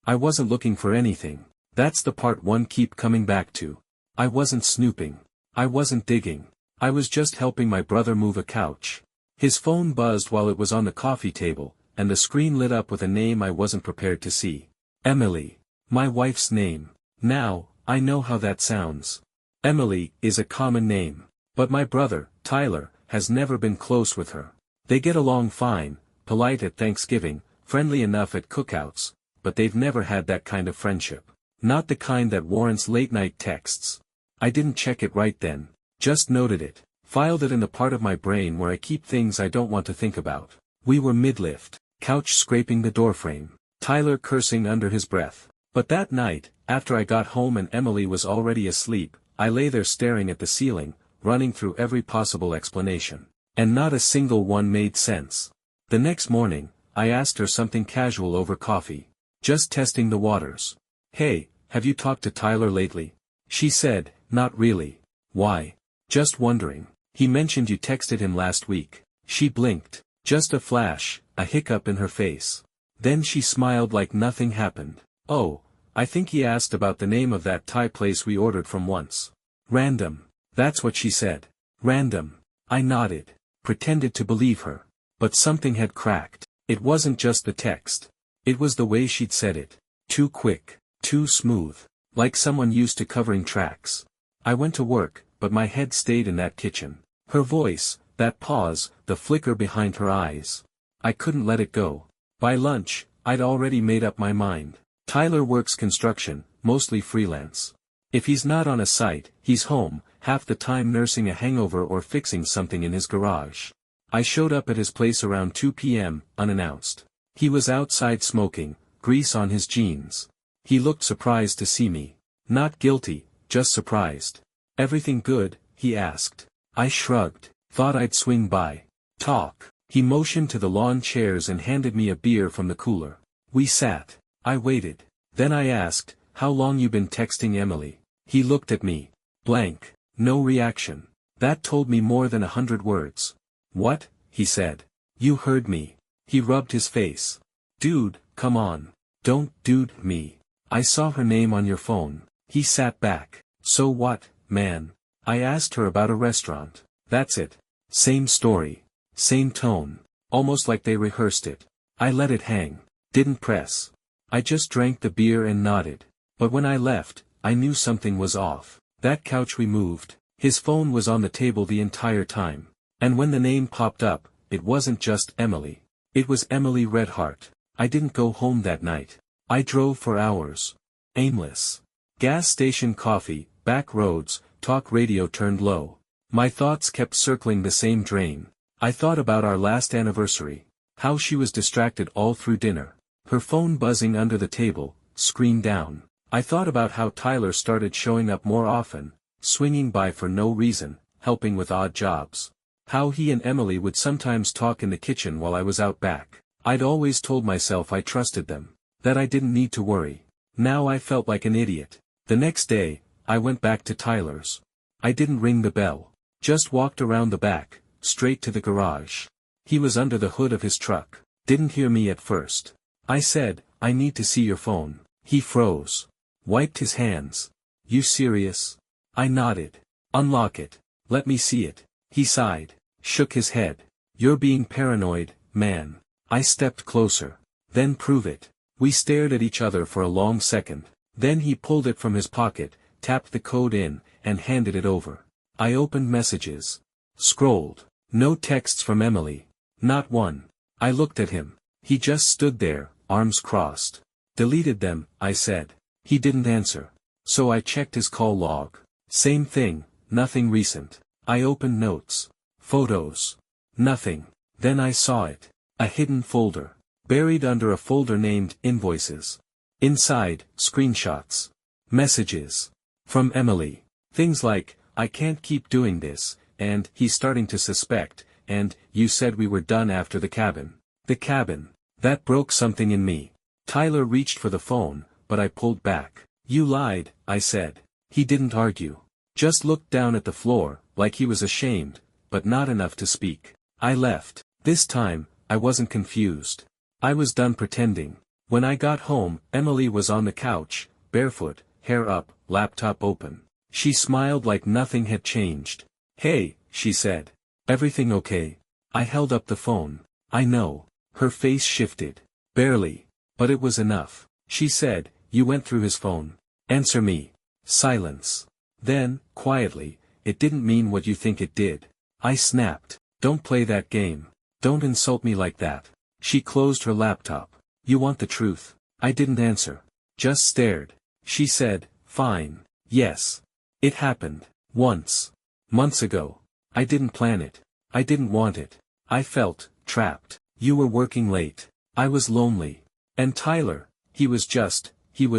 I wasn't looking for anything. That's the part one keep coming back to. I wasn't snooping. I wasn't digging. I was just helping my brother move a couch. His phone buzzed while it was on the coffee table, and the screen lit up with a name I wasn't prepared to see. Emily. My wife's name. Now, I know how that sounds. Emily is a common name. But my brother, Tyler, has never been close with her. They get along fine, polite at Thanksgiving, friendly enough at cookouts, but they've never had that kind of friendship. Not the kind that warrants late-night texts. I didn't check it right then. Just noted it. Filed it in the part of my brain where I keep things I don't want to think about. We were mid-lift. Couch scraping the doorframe. Tyler cursing under his breath. But that night, after I got home and Emily was already asleep, I lay there staring at the ceiling, running through every possible explanation. And not a single one made sense. The next morning, I asked her something casual over coffee. Just testing the waters. Hey, have you talked to Tyler lately? She said, not really. Why? Just wondering. He mentioned you texted him last week. She blinked. Just a flash, a hiccup in her face. Then she smiled like nothing happened. Oh, I think he asked about the name of that Thai place we ordered from once. Random. That's what she said. Random. I nodded. Pretended to believe her. But something had cracked. It wasn't just the text. It was the way she'd said it. Too quick. Too smooth. Like someone used to covering tracks. I went to work, but my head stayed in that kitchen. Her voice, that pause, the flicker behind her eyes. I couldn't let it go. By lunch, I'd already made up my mind. Tyler works construction, mostly freelance. If he's not on a site, he's home, half the time nursing a hangover or fixing something in his garage. I showed up at his place around 2 p.m., unannounced. He was outside smoking, grease on his jeans. He looked surprised to see me. Not guilty, just surprised. Everything good? He asked. I shrugged. Thought I'd swing by. Talk. He motioned to the lawn chairs and handed me a beer from the cooler. We sat. I waited. Then I asked, how long you been texting Emily? He looked at me. Blank. No reaction. That told me more than 100 words. What? He said. You heard me. He rubbed his face. Dude, come on. Don't dude me. I saw her name on your phone. He sat back. So what, man? I asked her about a restaurant. That's it. Same story. Same tone. Almost like they rehearsed it. I let it hang. Didn't press. I just drank the beer and nodded. But when I left, I knew something was off. That couch we moved. His phone was on the table the entire time. And when the name popped up, it wasn't just Emily. It was Emily Redheart. I didn't go home that night. I drove for hours. Aimless. Gas station coffee, back roads, talk radio turned low. My thoughts kept circling the same drain. I thought about our last anniversary. How she was distracted all through dinner. Her phone buzzing under the table, screen down. I thought about how Tyler started showing up more often, swinging by for no reason, helping with odd jobs. How he and Emily would sometimes talk in the kitchen while I was out back. I'd always told myself I trusted them. That I didn't need to worry. Now I felt like an idiot. The next day, I went back to Tyler's. I didn't ring the bell. Just walked around the back, straight to the garage. He was under the hood of his truck. Didn't hear me at first. I said, I need to see your phone. He froze. Wiped his hands. You serious? I nodded. Unlock it. Let me see it. He sighed. Shook his head. You're being paranoid, man. I stepped closer. Then prove it. We stared at each other for a long second. Then he pulled it from his pocket, tapped the code in, and handed it over. I opened messages. Scrolled. No texts from Emily. Not one. I looked at him. He just stood there, arms crossed. Deleted them, I said. He didn't answer. So I checked his call log. Same thing, nothing recent. I opened notes. Photos. Nothing. Then I saw it. A hidden folder. Buried under a folder named Invoices. Inside, screenshots. Messages. From Emily. Things like, I can't keep doing this, and he's starting to suspect, and you said we were done after the cabin. The cabin. That broke something in me. Tyler reached for the phone, but I pulled back. You lied, I said. He didn't argue. Just looked down at the floor, like he was ashamed, but not enough to speak. I left. This time, I wasn't confused. I was done pretending. When I got home, Emily was on the couch, barefoot, hair up, laptop open. She smiled like nothing had changed. "Hey," she said. "Everything okay?" I held up the phone. "I know." Her face shifted. "Barely. But it was enough." She said, "You went through his phone. Answer me." Silence. Then, quietly, "It didn't mean what you think it did." I snapped. "Don't play that game. Don't insult me like that." She closed her laptop. "You want the truth?" I didn't answer. Just stared. She said, "Fine. Yes. It happened. Once. Months ago. I didn't plan it. I didn't want it. I felt trapped. You were working late. I was lonely. And Tyler, he was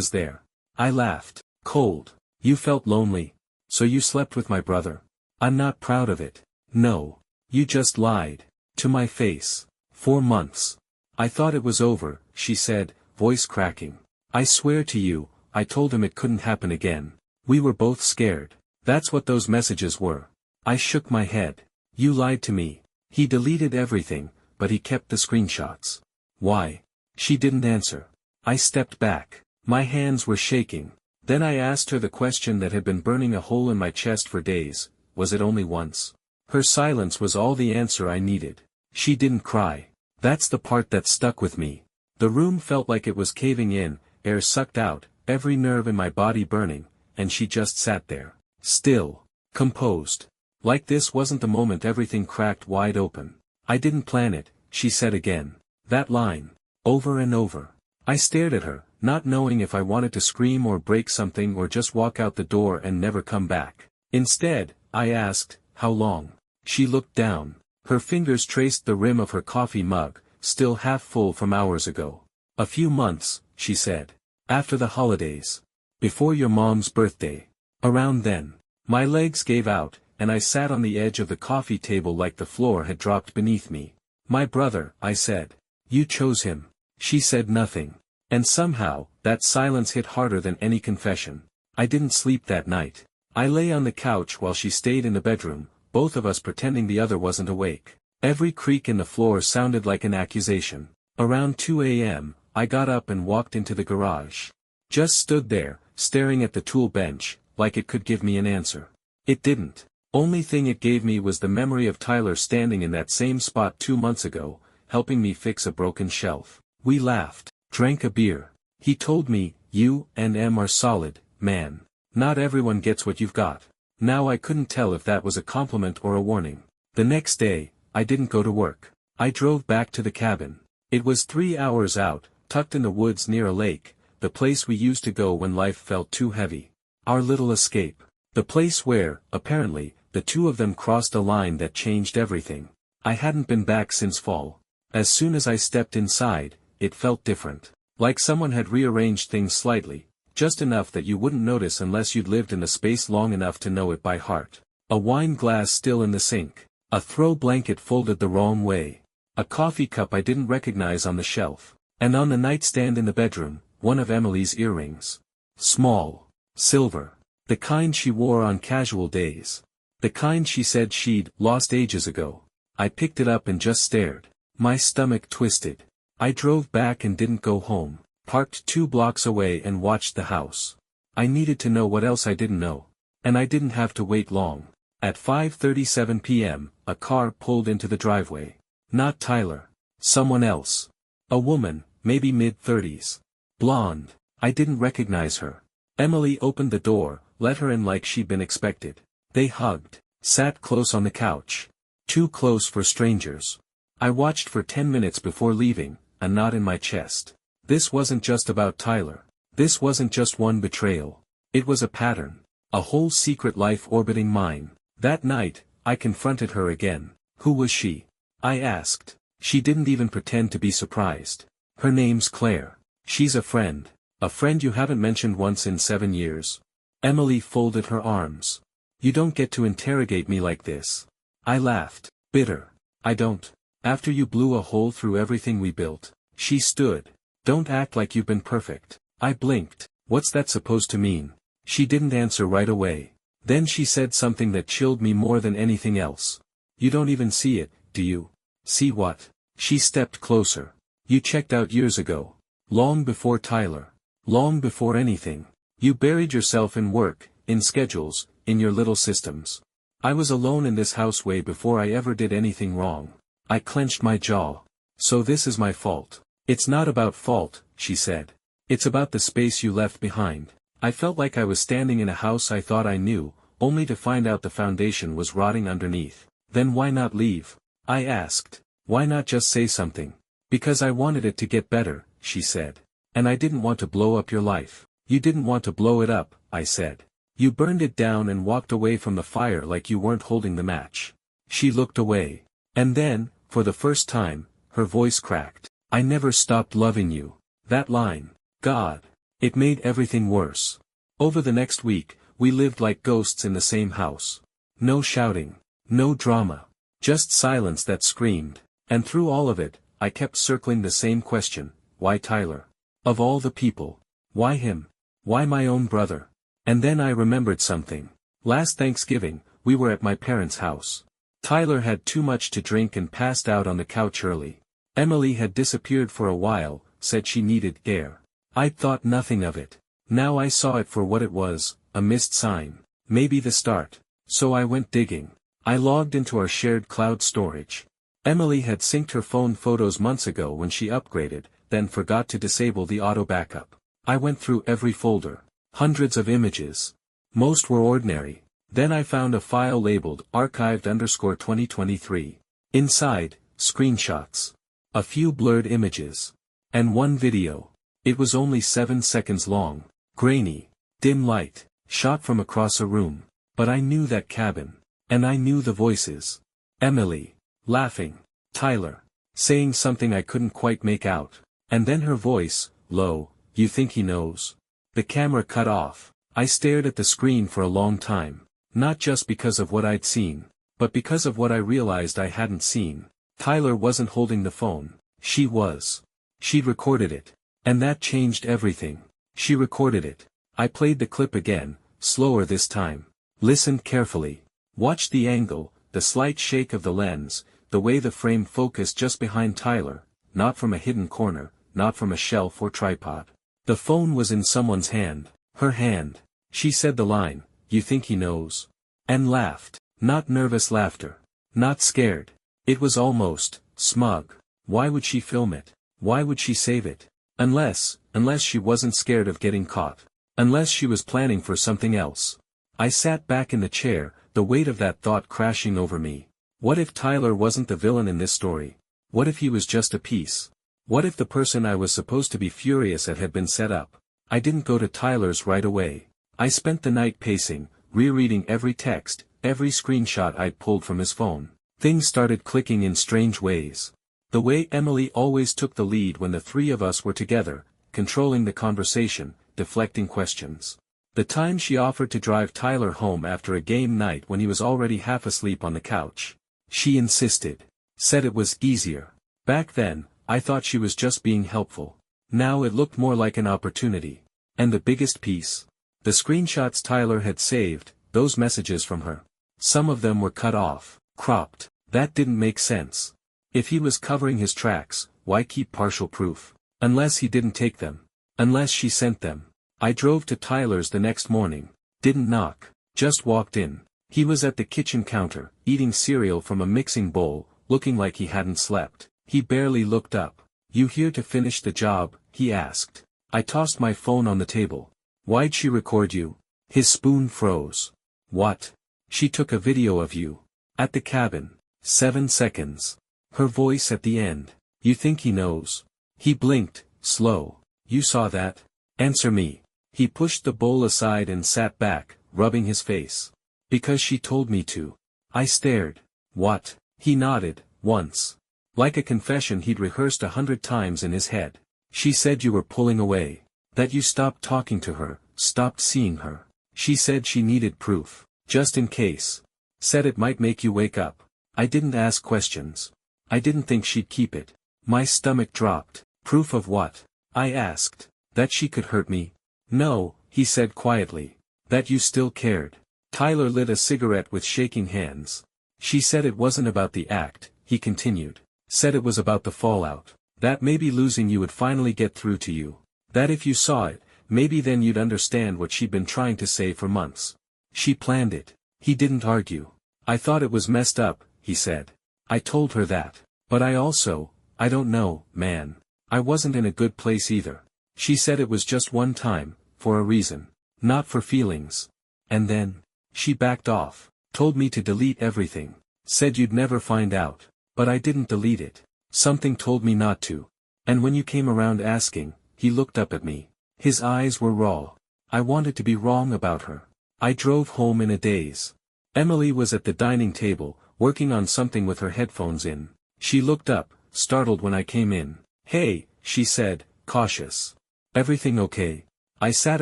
there." I laughed. "Cold. You felt lonely. So you slept with my brother?" "I'm not proud of it." "No. You just lied. To my face. 4 months. I thought it was over," she said, voice cracking. "I swear to you, I told him it couldn't happen again. We were both scared. That's what those messages were." I shook my head. "You lied to me." "He deleted everything, but he kept the screenshots." "Why?" She didn't answer. I stepped back. My hands were shaking. Then I asked her the question that had been burning a hole in my chest for days: was it only once? Her silence was all the answer I needed. She didn't cry. That's the part that stuck with me. The room felt like it was caving in, air sucked out, every nerve in my body burning, and she just sat there. Still. Composed. Like this wasn't the moment everything cracked wide open. "I didn't plan it," she said again. That line. Over and over. I stared at her, not knowing if I wanted to scream or break something or just walk out the door and never come back. Instead, I asked, "How long?" She looked down. Her fingers traced the rim of her coffee mug, still half full from hours ago. "A few months," she said. "After the holidays. Before your mom's birthday. Around then." My legs gave out, and I sat on the edge of the coffee table like the floor had dropped beneath me. "My brother," I said. "You chose him." She said nothing. And somehow, that silence hit harder than any confession. I didn't sleep that night. I lay on the couch while she stayed in the bedroom, both of us pretending the other wasn't awake. Every creak in the floor sounded like an accusation. Around 2 a.m., I got up and walked into the garage. Just stood there, staring at the tool bench, like it could give me an answer. It didn't. Only thing it gave me was the memory of Tyler standing in that same spot 2 months ago, helping me fix a broken shelf. We laughed, drank a beer. He told me, "You and Em are solid, man. Not everyone gets what you've got." Now I couldn't tell if that was a compliment or a warning. The next day, I didn't go to work. I drove back to the cabin. It was 3 hours out, tucked in the woods near a lake, the place we used to go when life felt too heavy. Our little escape. The place where, apparently, the two of them crossed a line that changed everything. I hadn't been back since fall. As soon as I stepped inside, it felt different. Like someone had rearranged things slightly, just enough that you wouldn't notice unless you'd lived in the space long enough to know it by heart. A wine glass still in the sink. A throw blanket folded the wrong way. A coffee cup I didn't recognize on the shelf. And on the nightstand in the bedroom, one of Emily's earrings. Small. Silver. The kind she wore on casual days. The kind she said she'd lost ages ago. I picked it up and just stared. My stomach twisted. I drove back and didn't go home. Parked 2 blocks away and watched the house. I needed to know what else I didn't know. And I didn't have to wait long. At 5:37 p.m., a car pulled into the driveway. Not Tyler. Someone else. A woman, maybe mid-30s. Blonde. I didn't recognize her. Emily opened the door, let her in like she'd been expected. They hugged. Sat close on the couch. Too close for strangers. I watched for 10 minutes before leaving, a knot in my chest. This wasn't just about Tyler. This wasn't just one betrayal. It was a pattern. A whole secret life orbiting mine. That night, I confronted her again. Who was she? I asked. She didn't even pretend to be surprised. Her name's Claire. She's a friend. A friend you haven't mentioned once in 7 years. Emily folded her arms. You don't get to interrogate me like this. I laughed. Bitter. I don't. After you blew a hole through everything we built. She stood. Don't act like you've been perfect. I blinked. What's that supposed to mean? She didn't answer right away. Then she said something that chilled me more than anything else. You don't even see it, do you? See what? She stepped closer. You checked out years ago. Long before Tyler. Long before anything. You buried yourself in work, in schedules, in your little systems. I was alone in this house way before I ever did anything wrong. I clenched my jaw. So this is my fault. It's not about fault, she said. It's about the space you left behind. I felt like I was standing in a house I thought I knew, only to find out the foundation was rotting underneath. Then why not leave? I asked. Why not just say something? Because I wanted it to get better, she said. And I didn't want to blow up your life. You didn't want to blow it up, I said. You burned it down and walked away from the fire like you weren't holding the match. She looked away. And then, for the first time, her voice cracked. I never stopped loving you. That line. God. It made everything worse. Over the next week, we lived like ghosts in the same house. No shouting. No drama. Just silence that screamed. And through all of it, I kept circling the same question. Why Tyler? Of all the people. Why him? Why my own brother? And then I remembered something. Last Thanksgiving, we were at my parents' house. Tyler had too much to drink and passed out on the couch early. Emily had disappeared for a while, said she needed air. I'd thought nothing of it. Now I saw it for what it was, a missed sign. Maybe the start. So I went digging. I logged into our shared cloud storage. Emily had synced her phone photos months ago when she upgraded, then forgot to disable the auto backup. I went through every folder. Hundreds of images. Most were ordinary. Then I found a file labeled archived_2023. Inside, screenshots. A few blurred images. And one video. It was only 7 seconds long. Grainy. Dim light. Shot from across a room. But I knew that cabin. And I knew the voices. Emily. Laughing. Tyler. Saying something I couldn't quite make out. And then her voice, low. You think he knows? The camera cut off. I stared at the screen for a long time. Not just because of what I'd seen, but because of what I realized I hadn't seen. Tyler wasn't holding the phone. She was. She'd recorded it. And that changed everything. She recorded it. I played the clip again, slower this time. Listened carefully. Watched the angle, the slight shake of the lens, the way the frame focused just behind Tyler, not from a hidden corner, not from a shelf or tripod. The phone was in someone's hand, her hand. She said the line, you think he knows? And laughed. Not nervous laughter. Not scared. It was almost smug. Why would she film it? Why would she save it? Unless she wasn't scared of getting caught. Unless she was planning for something else. I sat back in the chair, the weight of that thought crashing over me. What if Tyler wasn't the villain in this story? What if he was just a piece? What if the person I was supposed to be furious at had been set up? I didn't go to Tyler's right away. I spent the night pacing, rereading every text, every screenshot I'd pulled from his phone. Things started clicking in strange ways. The way Emily always took the lead when the three of us were together, controlling the conversation, deflecting questions. The time she offered to drive Tyler home after a game night when he was already half asleep on the couch. She insisted. Said it was easier. Back then, I thought she was just being helpful. Now it looked more like an opportunity. And the biggest piece? The screenshots Tyler had saved, those messages from her. Some of them were cut off, cropped. That didn't make sense. If he was covering his tracks, why keep partial proof? Unless he didn't take them. Unless she sent them. I drove to Tyler's the next morning. Didn't knock. Just walked in. He was at the kitchen counter, eating cereal from a mixing bowl, looking like he hadn't slept. He barely looked up. You here to finish the job? He asked. I tossed my phone on the table. Why'd she record you? His spoon froze. What? She took a video of you. At the cabin. 7 seconds. Her voice at the end. You think he knows? He blinked, slow. You saw that? Answer me. He pushed the bowl aside and sat back, rubbing his face. Because she told me to. I stared. What? He nodded, once. Like a confession he'd rehearsed 100 times in his head. She said you were pulling away. That you stopped talking to her, stopped seeing her. She said she needed proof. Just in case. Said it might make you wake up. I didn't ask questions. I didn't think she'd keep it. My stomach dropped. Proof of what? I asked. That she could hurt me? No, he said quietly. That you still cared. Tyler lit a cigarette with shaking hands. She said it wasn't about the act, he continued. Said it was about the fallout. That maybe losing you would finally get through to you. That if you saw it, maybe then you'd understand what she'd been trying to say for months. She planned it. He didn't argue. I thought it was messed up, he said. I told her that. But I don't know, man. I wasn't in a good place either. She said it was just one time, for a reason. Not for feelings. And then, she backed off. Told me to delete everything. Said you'd never find out. But I didn't delete it. Something told me not to. And when you came around asking, he looked up at me. His eyes were raw. I wanted to be wrong about her. I drove home in a daze. Emily was at the dining table, working on something with her headphones in. She looked up, startled when I came in. Hey, she said, cautious. Everything okay? I sat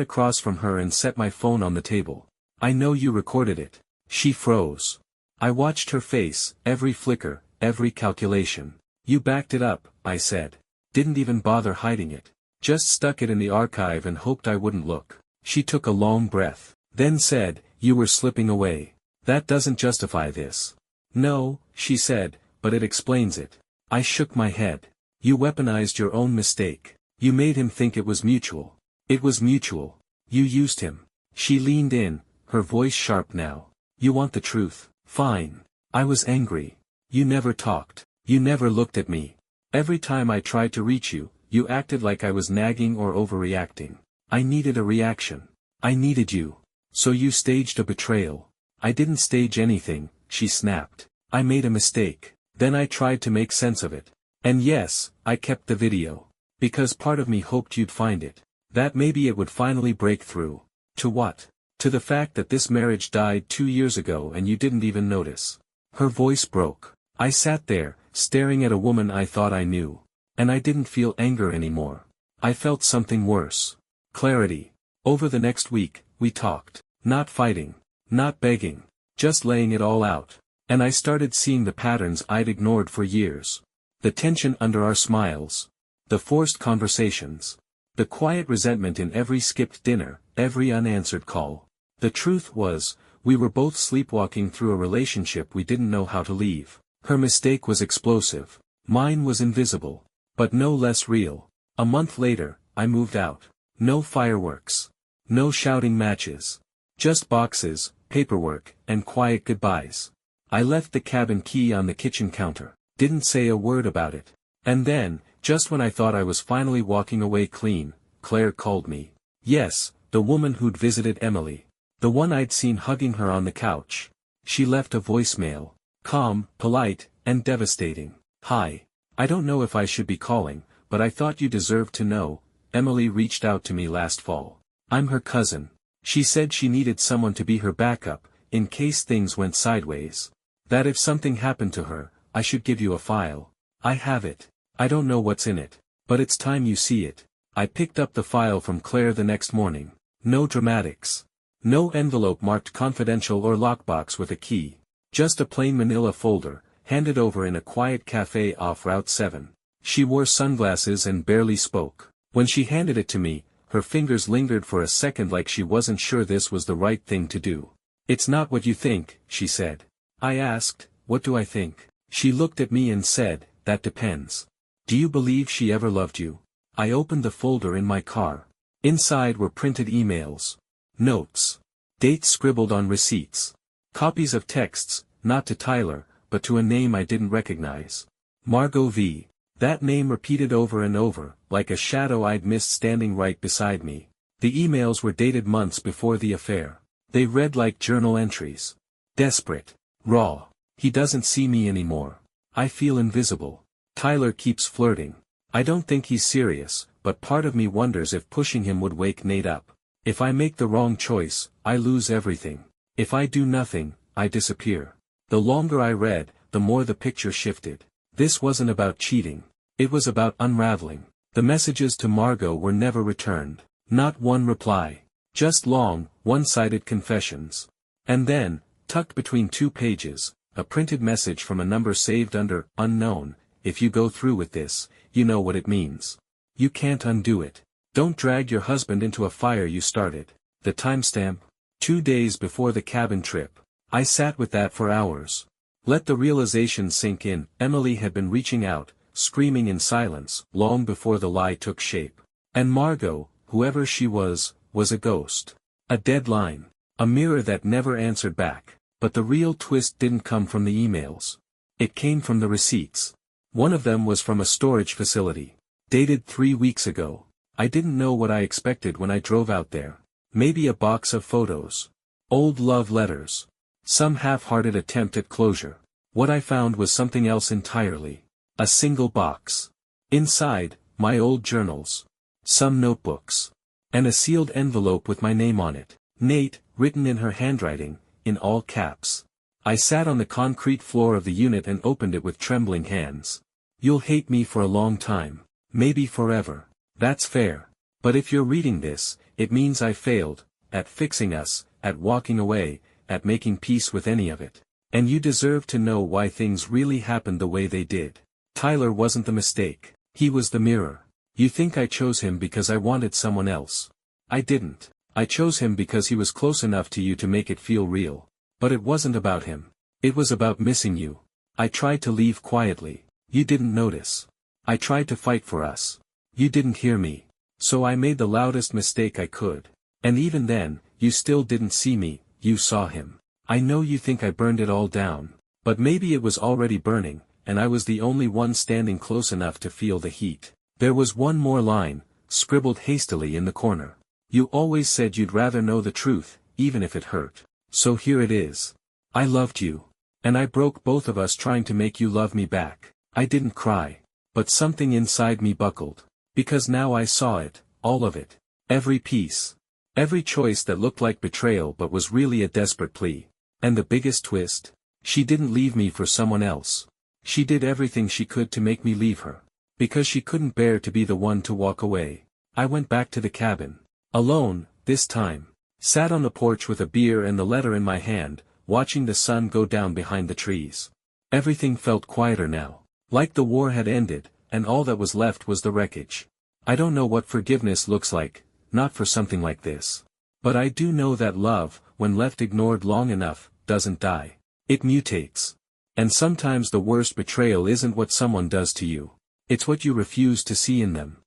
across from her and set my phone on the table. I know you recorded it. She froze. I watched her face, every flicker, every calculation. You backed it up, I said. Didn't even bother hiding it. Just stuck it in the archive and hoped I wouldn't look. She took a long breath. Then said, you were slipping away. That doesn't justify this. No, she said, but it explains it. I shook my head. You weaponized your own mistake. You made him think it was mutual. It was mutual. You used him. She leaned in, her voice sharp now. You want the truth? Fine. I was angry. You never talked. You never looked at me. Every time I tried to reach you, you acted like I was nagging or overreacting. I needed a reaction. I needed you. So you staged a betrayal. I didn't stage anything, she snapped. I made a mistake. Then I tried to make sense of it. And yes, I kept the video. Because part of me hoped you'd find it. That maybe it would finally break through. To what? To the fact that this marriage died 2 years ago and you didn't even notice. Her voice broke. I sat there, staring at a woman I thought I knew. And I didn't feel anger anymore. I felt something worse. Clarity. Over the next week, we talked. Not fighting. Not begging. Just laying it all out. And I started seeing the patterns I'd ignored for years. The tension under our smiles. The forced conversations. The quiet resentment in every skipped dinner, every unanswered call. The truth was, we were both sleepwalking through a relationship we didn't know how to leave. Her mistake was explosive. Mine was invisible. But no less real. A month later, I moved out. No fireworks. No shouting matches. Just boxes, paperwork, and quiet goodbyes. I left the cabin key on the kitchen counter. Didn't say a word about it. And then, just when I thought I was finally walking away clean, Claire called me. Yes, the woman who'd visited Emily. The one I'd seen hugging her on the couch. She left a voicemail. Calm, polite, and devastating. Hi. I don't know if I should be calling, but I thought you deserved to know. Emily reached out to me last fall. I'm her cousin. She said she needed someone to be her backup, in case things went sideways. That if something happened to her, I should give you a file. I have it. I don't know what's in it. But it's time you see it. I picked up the file from Claire the next morning. No dramatics. No envelope marked confidential or lockbox with a key. Just a plain manila folder, handed over in a quiet cafe off Route 7. She wore sunglasses and barely spoke. When she handed it to me, her fingers lingered for a second like she wasn't sure this was the right thing to do. It's not what you think, she said. I asked, what do I think? She looked at me and said, that depends. Do you believe she ever loved you? I opened the folder in my car. Inside were printed emails. Notes. Dates scribbled on receipts. Copies of texts, not to Tyler, but to a name I didn't recognize. Margot V. That name repeated over and over, like a shadow I'd missed standing right beside me. The emails were dated months before the affair. They read like journal entries. Desperate. Raw. He doesn't see me anymore. I feel invisible. Tyler keeps flirting. I don't think he's serious, but part of me wonders if pushing him would wake Nate up. If I make the wrong choice, I lose everything. If I do nothing, I disappear. The longer I read, the more the picture shifted. This wasn't about cheating. It was about unraveling. The messages to Margot were never returned. Not one reply. Just long, one-sided confessions. And then, tucked between 2 pages, a printed message from a number saved under unknown. If you go through with this, you know what it means. You can't undo it. Don't drag your husband into a fire you started. The timestamp? 2 days before the cabin trip. I sat with that for hours. Let the realization sink in. Emily had been reaching out, screaming in silence, long before the lie took shape. And Margot, whoever she was a ghost. A dead line. A mirror that never answered back. But the real twist didn't come from the emails. It came from the receipts. One of them was from a storage facility. Dated 3 weeks ago. I didn't know what I expected when I drove out there. Maybe a box of photos. Old love letters. Some half-hearted attempt at closure. What I found was something else entirely. A single box. Inside, my old journals. Some notebooks. And a sealed envelope with my name on it. Nate, written in her handwriting, in all caps. I sat on the concrete floor of the unit and opened it with trembling hands. You'll hate me for a long time. Maybe forever. That's fair. But if you're reading this, it means I failed, at fixing us, at walking away, at making peace with any of it. And you deserve to know why things really happened the way they did. Tyler wasn't the mistake. He was the mirror. You think I chose him because I wanted someone else. I didn't. I chose him because he was close enough to you to make it feel real. But it wasn't about him. It was about missing you. I tried to leave quietly. You didn't notice. I tried to fight for us. You didn't hear me. So I made the loudest mistake I could. And even then, you still didn't see me, you saw him. I know you think I burned it all down. But maybe it was already burning, and I was the only one standing close enough to feel the heat. There was one more line, scribbled hastily in the corner. You always said you'd rather know the truth, even if it hurt. So here it is. I loved you. And I broke both of us trying to make you love me back. I didn't cry. But something inside me buckled. Because now I saw it, all of it. Every piece. Every choice that looked like betrayal but was really a desperate plea. And the biggest twist? She didn't leave me for someone else. She did everything she could to make me leave her. Because she couldn't bear to be the one to walk away. I went back to the cabin. Alone, this time. Sat on the porch with a beer and the letter in my hand, watching the sun go down behind the trees. Everything felt quieter now. Like the war had ended, and all that was left was the wreckage. I don't know what forgiveness looks like, not for something like this. But I do know that love, when left ignored long enough, doesn't die. It mutates. And sometimes the worst betrayal isn't what someone does to you. It's what you refuse to see in them.